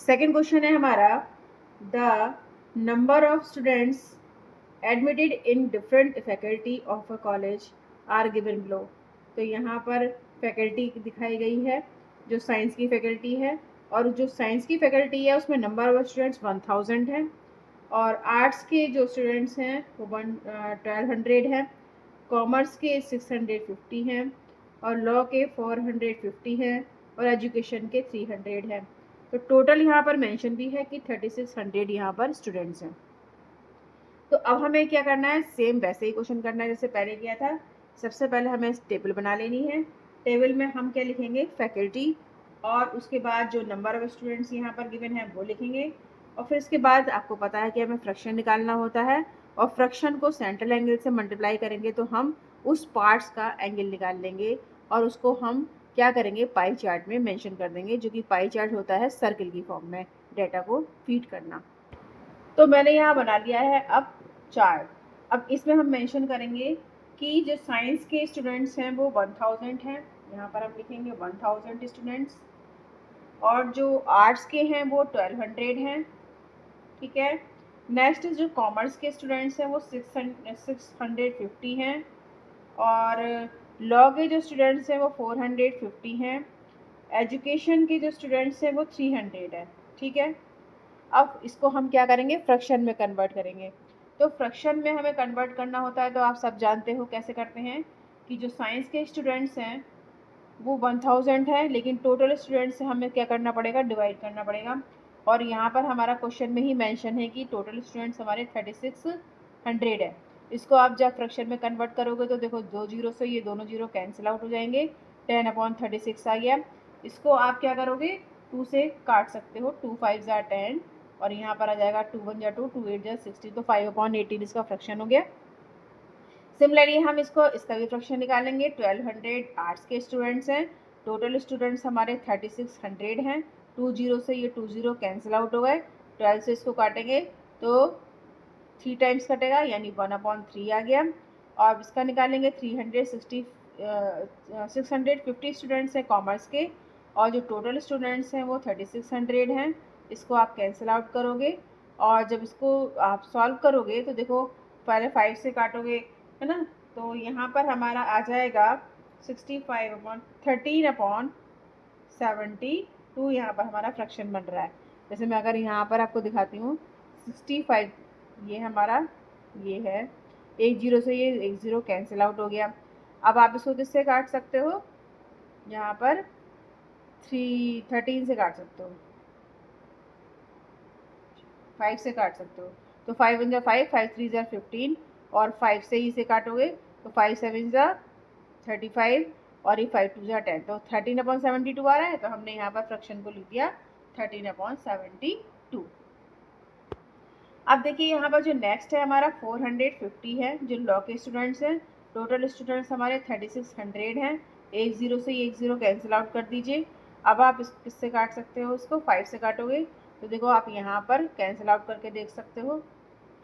Second question है हमारा, the number of students admitted in different faculty of a college are given below. तो यहाँ पर faculty दिखाई गई है जो साइंस की फैकल्टी है, और जो साइंस की फैकल्टी है उसमें नंबर ऑफ स्टूडेंट्स 1000 है, और आर्ट्स के जो स्टूडेंट्स हैं वो 1200 हैं, कॉमर्स के 650 हैं, और लॉ के 450 हैं, और एजुकेशन के 300 हैं। तो टोटल यहाँ पर मेंशन भी है कि 3600 यहाँ पर स्टूडेंट्स हैं। तो अब हमें क्या करना है, सेम वैसे ही क्वेश्चन करना है जैसे पहले किया था। सबसे पहले हमें टेबल बना लेनी है। टेबल में हम क्या लिखेंगे, फैकल्टी, और उसके बाद जो नंबर ऑफ स्टूडेंट्स यहाँ पर गिवन है वो लिखेंगे, और फिर इसके बाद आपको पता है कि हमें फ्रैक्शन निकालना होता है, और फ्रैक्शन को सेंट्रल एंगल से मल्टीप्लाई करेंगे तो हम उस पार्ट्स का एंगल निकाल लेंगे, और उसको हम क्या करेंगे, पाई चार्ट में मेंशन कर देंगे, जो कि पाई चार्ट होता है सर्कल की फॉर्म में डेटा को फीड करना। तो मैंने यहाँ बना लिया है अब चार्ट। अब इसमें हम मेंशन करेंगे कि जो साइंस के स्टूडेंट्स हैं वो 1000 हैं, यहाँ पर हम लिखेंगे 1000 स्टूडेंट्स, और जो आर्ट्स के हैं वो 1200 हैं, ठीक है। नेक्स्ट जो कॉमर्स के स्टूडेंट्स हैं वो 650 हैं, और लॉ के जो स्टूडेंट्स हैं वो 450 हैं, एजुकेशन के जो स्टूडेंट्स हैं वो 300 है, ठीक है। अब इसको हम क्या करेंगे, फ्रैक्शन में कन्वर्ट करेंगे। तो फ्रैक्शन में हमें कन्वर्ट करना होता है तो आप सब जानते हो कैसे करते हैं, कि जो साइंस के स्टूडेंट्स हैं वो 1000 है, लेकिन टोटल स्टूडेंट्स से हमें क्या करना पड़ेगा, डिवाइड करना पड़ेगा। और यहाँ पर हमारा क्वेश्चन में ही मेंशन है कि टोटल स्टूडेंट्स हमारे 3600 है। इसको आप जब फ्रैक्शन में कन्वर्ट करोगे तो देखो, दो जीरो से ये दोनों जीरो कैंसिल आउट हो जाएंगे, 10/36 आ गया। इसको आप क्या करोगे, 2 से काट सकते हो, 2 5 ज़ा 10, और यहाँ पर आ जाएगा 2 1 ज़ा 2, 2 8 ज़ा 16, तो 5/18 इसका फ्रैक्शन हो गया। सिमिलरली हम इसका भी फ्रैक्शन निकालेंगे। 1200 आर्ट्स के स्टूडेंट्स हैं, टोटल स्टूडेंट्स हमारे 3600 हैं, 2 जीरो से ये 2 जीरो कैंसिल आउट हो गए, 12 से इसको काटेंगे तो 3 टाइम्स कटेगा, यानी 1/3 आ गया। और इसका निकालेंगे 650 स्टूडेंट्स हैं कॉमर्स के, और जो टोटल स्टूडेंट्स हैं वो 3600 हैं। इसको आप कैंसिल आउट करोगे, और जब इसको आप सॉल्व करोगे तो देखो, पहले 5 से काटोगे, है ना, तो यहाँ पर हमारा आ जाएगा 65/13/72, यहाँ पर हमारा फ्रैक्शन बन रहा है। जैसे मैं अगर यहाँ पर आपको दिखाती हूँ, 65 ये हमारा ये है, एक जीरो से ये एक जीरो कैंसिल आउट हो गया। अब आप इसको किससे काट सकते हो, यहाँ पर 13 से काट सकते हो, 5 से काट सकते हो। तो 5 1 ज़ा 5, 5 3 ज़ा 15, और 5 से ही से काटोगे तो 5 7 ज़ा 35, और ये 5 2 ज़ा 10, तो 13/72 आ रहा है। तो हमने यहाँ पर फ्रैक्शन को लिख दिया 13/72। अब देखिए यहाँ पर जो नेक्स्ट है हमारा 450 है, जो लॉ के स्टूडेंट्स हैं, टोटल स्टूडेंट्स हमारे 3600 हैं, एक जीरो से एक जीरो कैंसिल आउट कर दीजिए। अब आप किससे काट सकते हो, इसको 5 से काटोगे तो देखो, आप यहाँ पर कैंसिल आउट करके देख सकते हो।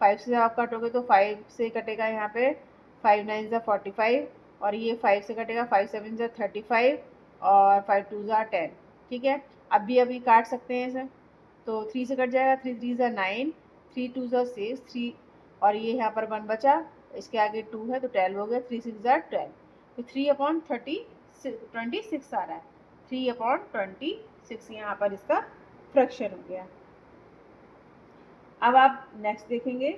5 से आप काटोगे तो 5 से कटेगा यहाँ पे 5 9 ज़ा 45, और ये 5 से कटेगा 5 7 ज़ा 35, और 5 2 ज़ा 10, ठीक है। अभी काट सकते हैं इसे, तो 3 से कट जाएगा, 3 3 ज़ा 9, 3 2 ज़ा 6, 3, और ये यहाँ पर 1 बचा, इसके आगे 2 है तो 12 हो गया, 3 6 ज़ा 12, तो 3/26 आ रहा है, 3/26 यहाँ पर इसका फ्रैक्शन हो गया। अब आप नेक्स्ट देखेंगे,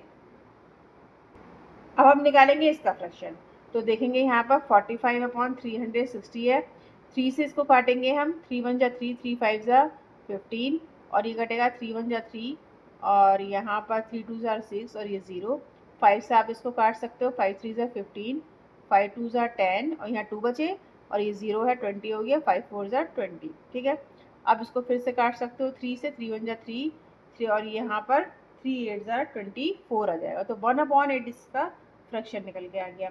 अब हम निकालेंगे इसका फ्रैक्शन। तो देखेंगे यहाँ पर 45/360 है, 3 से इसको काटेंगे हम, 3 1 ज़ा 3, 3 5 ज़ा 15, और ये कटेगा 3 1 ज़ा 3, और यहाँ पर 3 2 ज़ा 6, और ये 0। 5 से आप इसको काट सकते हो, 5 3 ज़ा 15, 5 2 ज़ा 10, और यहाँ 2 बचे, और ये 0 है, 20 हो गया, 5 4 ज़ा 20, ठीक है। अब इसको फिर से काट सकते हो 3 से, 3 1 ज़ा 3, 3, और यहाँ पर 3 8 ज़ा 24 आ जाएगा, तो 1/8 इसका फ्रैक्शन निकल के आ गया।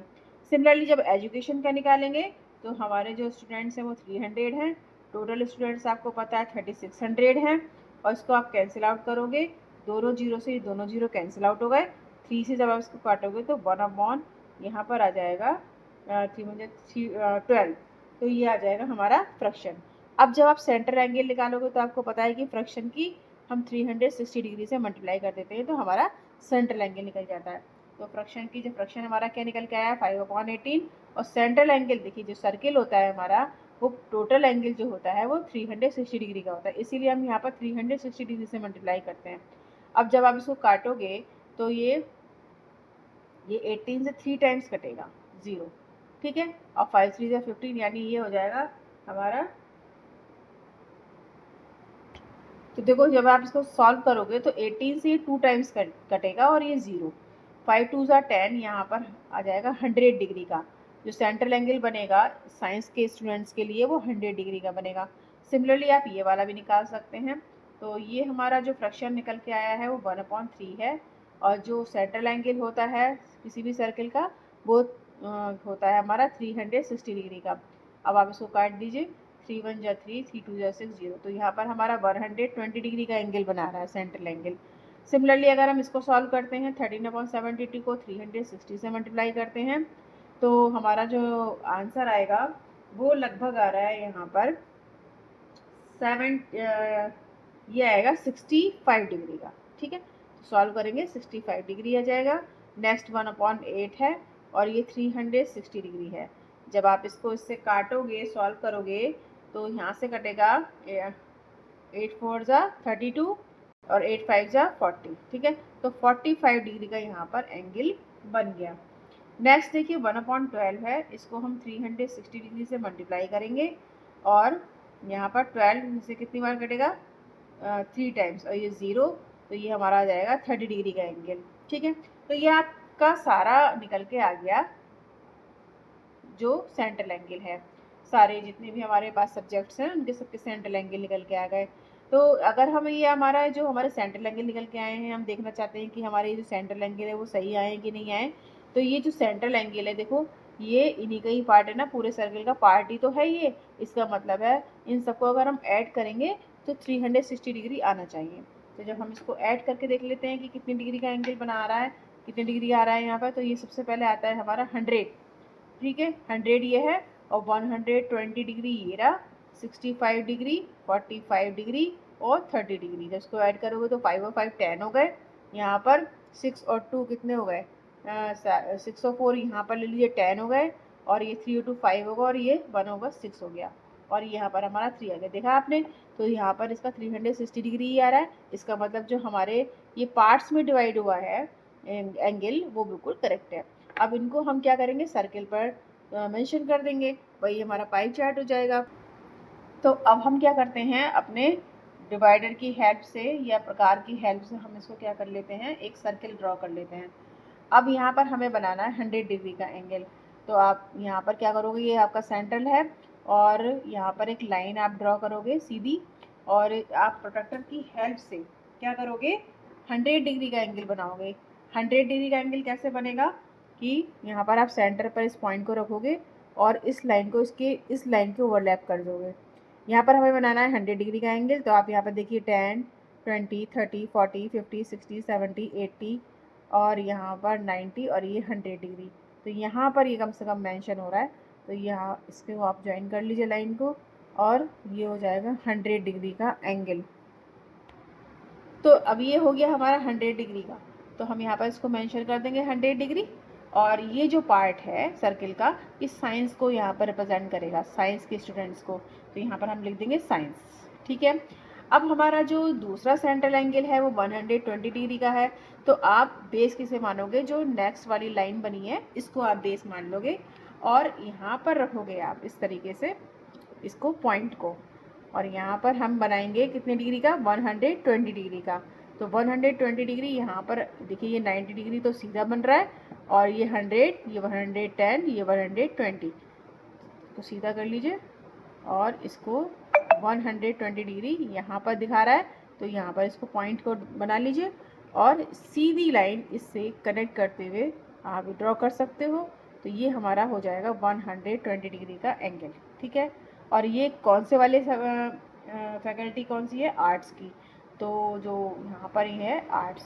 सिमिलरली जब एजुकेशन का निकालेंगे तो हमारे जो स्टूडेंट्स हैं वो 300 हैं, टोटल स्टूडेंट्स आपको पता है 3600 हैं, और इसको आप कैंसिल आउट करोगे, दोनों जीरो से दोनों जीरो कैंसिल आउट हो गए। 3 से जब आप इसको काटोगे तो 1/, यहाँ पर आ जाएगा 12, तो ये आ जाएगा हमारा फ्रैक्शन। अब जब आप सेंटर एंगल निकालोगे तो आपको पता है कि फ्रैक्शन की हम 360 डिग्री से मल्टीप्लाई कर देते हैं तो हमारा सेंट्रल एंगल निकल जाता है। तो फ्रैक्शन हमारा क्या निकल के आया, 5/18। और सेंट्रल एंगल देखिए, जो सर्किल होता है हमारा, वो टोटल एंगल जो होता है वो 360 डिग्री का होता है, इसीलिए हम यहाँ पर 360 डिग्री से मल्टीप्लाई करते हैं। अब जब आप इसको काटोगे तो ये 18 से 3 टाइम्स कटेगा, 0, ठीक है। और 5 3 से 15, यानी ये हो जाएगा हमारा। तो देखो, जब आप इसको सॉल्व करोगे तो 18 से 2 टाइम्स कटेगा और ये 0। 5 2 ज़ा 10, यहाँ पर आ जाएगा 100 डिग्री का। जो सेंट्रल एंगल बनेगा साइंस के स्टूडेंट्स के लिए वो 100 डिग्री का बनेगा। सिमिलरली आप ये वाला भी निकाल सकते हैं। तो ये हमारा जो फ्रैक्शन निकल के आया है वो 1/3 है। और जो सेंट्रल एंगल होता है किसी भी सर्किल का, वो होता है हमारा 360 डिग्री का। अब आप इसको काट दीजिए, 3 1 जा 3, 3 2 जा 6, 0। तो यहाँ पर हमारा 120 डिग्री का एंगल बना रहा है सेंट्रल एंगल। सिमिलरली अगर हम इसको सॉल्व करते हैं, 13/72 को 360 से मल्टीप्लाई करते हैं, तो हमारा जो आंसर आएगा वो लगभग आ रहा है यहाँ पर ये आएगा 65 डिग्री का, ठीक है। सॉल्व करेंगे 65 डिग्री आ जाएगा। नेक्स्ट 1/8 है और ये 360 डिग्री है। जब आप इसको इससे काटोगे, सॉल्व करोगे, तो यहाँ से कटेगा 8 4 जा 32 और 8 5 जा 40, ठीक है। तो 45 डिग्री का यहाँ पर एंगल बन गया। नेक्स्ट देखिए 1/12 है, इसको हम 360 डिग्री से मल्टीप्लाई करेंगे और यहाँ पर 12 से कितनी बार कटेगा, 3 टाइम्स, और ये 0। तो ये हमारा आ जाएगा 30 डिग्री का एंगल, ठीक है। तो ये आपका सारा निकल के आ गया जो सेंट्रल एंगल है। सारे जितने भी हमारे पास सब्जेक्ट्स हैं उनके सबके सेंट्रल एंगल निकल के आ गए। तो अगर हम ये हमारे सेंट्रल एंगल निकल के आए हैं, हम देखना चाहते हैं कि हमारे जो सेंट्रल एंगल है वो सही आए कि नहीं आए। तो ये जो सेंट्रल एंगल है, देखो ये इन्हीं का ही पार्ट है ना, पूरे सर्कल का पार्ट ही तो है ये। इसका मतलब है इन सबको अगर हम ऐड करेंगे तो 360 डिग्री आना चाहिए। तो जब हम इसको ऐड करके देख लेते हैं कि कितनी डिग्री का एंगल बना रहा है, कितनी डिग्री आ रहा है यहाँ पर, तो ये सबसे पहले आता है हमारा 100, ठीक है। 100 ये है और 120 डिग्री ये रहा, 65 डिग्री, 45 डिग्री और 30 डिग्री। जब इसको ऐड करोगे तो 5 और 5 10 हो गए। यहाँ पर 6 और 2 कितने हो गए, 6 और 4 यहाँ पर ले लीजिए 10 हो गए। और ये 3 और 2 5 होगा और ये 1 होगा 6 हो गया। और यहाँ पर हमारा 3 आ गया, देखा आपने। तो यहाँ पर इसका 360 डिग्री ही आ रहा है। इसका मतलब जो हमारे ये पार्ट्स में डिवाइड हुआ है एंगल, वो बिल्कुल करेक्ट है। अब इनको हम क्या करेंगे, सर्किल पर मेंशन कर देंगे, वही हमारा पाई चार्ट हो जाएगा। तो अब हम क्या करते हैं, अपने डिवाइडर की हेल्प से या प्रकार की हेल्प से हम इसको क्या कर लेते हैं, एक सर्किल ड्रॉ कर लेते हैं। अब यहाँ पर हमें बनाना है 100 डिग्री का एंगल। तो आप यहाँ पर क्या करोगे, ये आपका सेंट्रल है और यहाँ पर एक लाइन आप ड्रॉ करोगे सीधी, और आप प्रोट्रैक्टर की हेल्प से क्या करोगे, 100 डिग्री का एंगल बनाओगे। 100 डिग्री का एंगल कैसे बनेगा कि यहाँ पर आप सेंटर पर इस पॉइंट को रखोगे और इस लाइन को इस लाइन के ओवरलैप कर दोगे। यहाँ पर हमें बनाना है 100 डिग्री का एंगल। तो आप यहाँ पर देखिए 10 20 30 40 50 60 70 80 और यहाँ पर 90 और ये 100 डिग्री। तो यहाँ पर ये कम से कम मेंशन हो रहा है। तो यहाँ इसको आप ज्वाइन कर लीजिए लाइन को, और ये हो जाएगा 100 डिग्री का एंगल। तो अब ये हो गया हमारा 100 डिग्री का। तो हम यहाँ पर इसको मेंशन कर देंगे 100 डिग्री। और ये जो पार्ट है सर्किल का, इस साइंस को यहाँ पर रिप्रेजेंट करेगा, साइंस के स्टूडेंट्स को। तो यहाँ पर हम लिख देंगे साइंस, ठीक है। अब हमारा जो दूसरा सेंट्रल एंगल है वो 120 डिग्री का है। तो आप बेस किसे मानोगे, जो नेक्स्ट वाली लाइन बनी है इसको आप बेस मान लोगे, और यहाँ पर रखोगे आप इस तरीके से इसको, पॉइंट को। और यहाँ पर हम बनाएंगे कितने डिग्री का, 120 डिग्री का। तो 120 डिग्री यहाँ पर देखिए, ये 90 डिग्री तो सीधा बन रहा है, और ये 100, ये 110, ये 120, तो सीधा कर लीजिए। और इसको 120 डिग्री यहाँ पर दिखा रहा है, तो यहाँ पर इसको पॉइंट को बना लीजिए और सीधी लाइन इससे कनेक्ट करते हुए आप ड्रॉ कर सकते हो। तो ये हमारा हो जाएगा 120 डिग्री का एंगल, ठीक है। और ये कौन से वाले फैकल्टी कौन सी है, आर्ट्स की। तो जो यहाँ पर ही है आर्ट्स,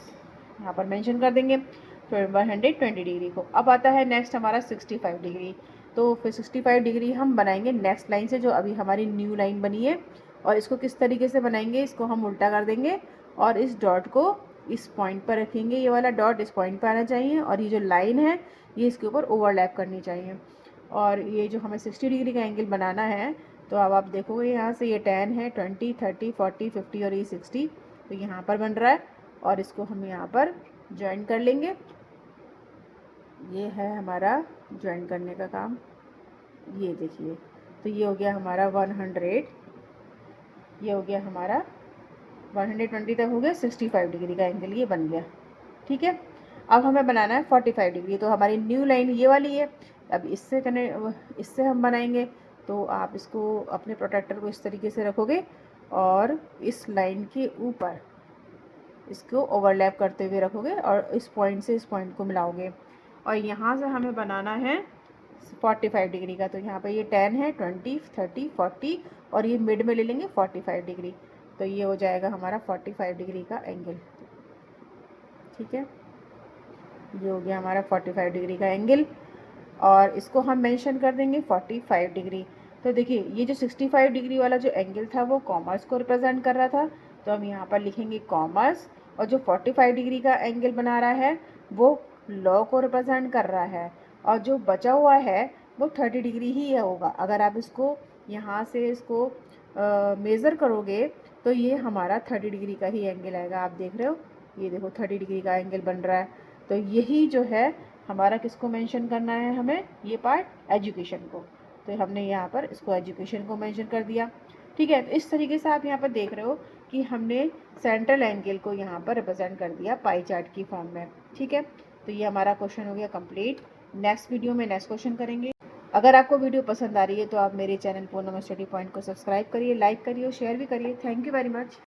यहाँ पर मेंशन कर देंगे 120 डिग्री को। अब आता है नेक्स्ट हमारा 65 डिग्री। तो फिर 65 डिग्री हम बनाएंगे नेक्स्ट लाइन से, जो अभी हमारी न्यू लाइन बनी है। और इसको किस तरीके से बनाएंगे, इसको हम उल्टा कर देंगे और इस डॉट को इस पॉइंट पर रखेंगे, ये वाला डॉट इस पॉइंट पर आना चाहिए और ये जो लाइन है ये इसके ऊपर ओवरलैप करनी चाहिए। और ये जो हमें 60 डिग्री का एंगल बनाना है, तो अब आप देखोगे यहाँ से ये 10 है, 20, 30, 40, 50 और ये 60, तो यहाँ पर बन रहा है और इसको हम यहाँ पर ज्वाइन कर लेंगे। ये है हमारा ज्वाइन करने का काम, ये देखिए। तो ये हो गया हमारा 100, ये हो गया हमारा 120 तक हो गया, 65 डिग्री का एंगल ये बन गया। ठीक है, अब हमें बनाना है 45 डिग्री। तो हमारी न्यू लाइन ये वाली है। अब इससे हम बनाएंगे। तो आप इसको अपने प्रोटेक्टर को इस तरीके से रखोगे और इस लाइन के ऊपर इसको ओवरलैप करते हुए रखोगे और इस पॉइंट से इस पॉइंट को मिलाओगे और यहाँ से हमें बनाना है 45 डिग्री का। तो यहाँ पे ये 10 है, 20, 30, 40 और ये मिड में ले लेंगे 45 डिग्री। तो ये हो जाएगा हमारा 45 डिग्री का एंगल। ठीक है, ये हो गया हमारा 45 डिग्री का एंगल और इसको हम मेंशन कर देंगे 45 डिग्री। तो देखिए ये जो 65 डिग्री वाला जो एंगल था वो कॉमर्स को रिप्रेजेंट कर रहा था, तो हम यहाँ पर लिखेंगे कॉमर्स। और जो 45 डिग्री का एंगल बना रहा है वो लॉ को रिप्रेजेंट कर रहा है और जो बचा हुआ है वो 30 डिग्री ही होगा। अगर आप इसको यहाँ से इसको मेज़र करोगे तो ये हमारा 30 डिग्री का ही एंगल आएगा। आप देख रहे हो, ये देखो 30 डिग्री का एंगल बन रहा है। तो यही जो है हमारा किसको मेंशन करना है, हमें ये पार्ट एजुकेशन को। तो हमने यहाँ पर इसको एजुकेशन को मेंशन कर दिया। ठीक है, तो इस तरीके से आप यहाँ पर देख रहे हो कि हमने सेंट्रल एंगल को यहाँ पर रिप्रेजेंट कर दिया पाई चार्ट की फॉर्म में। ठीक है, तो ये हमारा क्वेश्चन हो गया कंप्लीट। नेक्स्ट वीडियो में नेक्स्ट क्वेश्चन करेंगे। अगर आपको वीडियो पसंद आ रही है तो आप मेरे चैनल पूनम स्टडी पॉइंट को सब्सक्राइब करिए, लाइक करिए और शेयर भी करिए। Thank you very much.